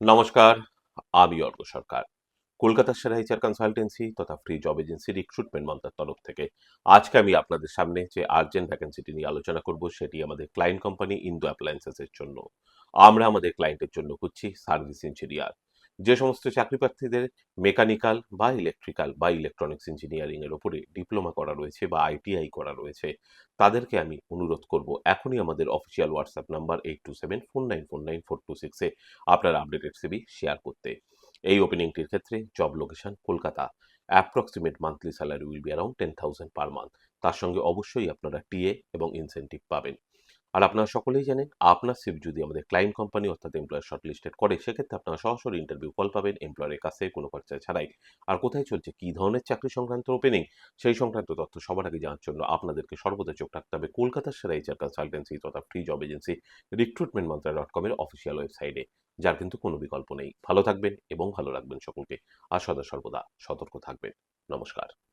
নমস্কার, আমি অর্ক সরকার। কলকাতার সেরা এইচআর কনসালটেন্সি তথা ফ্রি জব এজেন্সি রিক্রুটমেন্ট মন্ত্রার তরফ থেকে আজকে আমি আপনাদের সামনে যে আর্জেন্ট ভ্যাকেন্সিটি নিয়ে আলোচনা করব সেটি আমাদের ক্লায়েন্ট কোম্পানি ইন্দো অ্যাপ্লায়েন্সেস এর জন্য। আমরা আমাদের ক্লায়েন্টের জন্য খুঁজছি সার্ভিস ইঞ্জিনিয়ার। যে সমস্ত চাকরি প্রার্থীদের মেকানিক্যাল বা ইলেকট্রিক্যাল বা ইলেকট্রনিক্স ইঞ্জিনিয়ারিং এর উপরে ডিপ্লোমা করা রয়েছে বা আইটিআই করা রয়েছে, তাদেরকে আমি অনুরোধ করব এখনই আমাদের অফিসিয়াল হোয়াটসঅ্যাপ নাম্বার 8274949426 এ আপনার আপডেটেড সিভি শেয়ার করতে। এই ওপেনিংটির ক্ষেত্রে job location Kolkata. Approximate monthly salary will be around 10,000 per month. তার সঙ্গে অবশ্যই আপনারা টিএ এবং ইনসেনটিভ পাবেন। আর আপনারা সকলেই জানেন, আপনার সিভি যদি আমাদের ক্লায়েন্ট কোম্পানি অর্থাৎ এমপ্লয়ার শর্টলিস্টেড করে, সেক্ষেত্রে আপনারা সরাসরি ইন্টারভিউ কল পাবেন এমপ্লয়ারের কাছে কোনো খরচা ছাড়াই। আর কোথায় চলছে, কী ধরনের চাকরি সংক্রান্ত ওপেনিং, সেই সংক্রান্ত তথ্য সবার আগে জানার জন্য আপনাদেরকে সর্বদা চোখ রাখতে হবে কলকাতার সেরা এইচআর কনসালটেন্সি তথা free job agency recruitment mantra .com এর অফিসিয়াল ওয়েবসাইটে, যার কিন্তু কোনো বিকল্প নেই। ভালো থাকবেন এবং ভালো রাখবেন সকলকে। আর সদা সর্বদা সতর্ক থাকবেন। নমস্কার।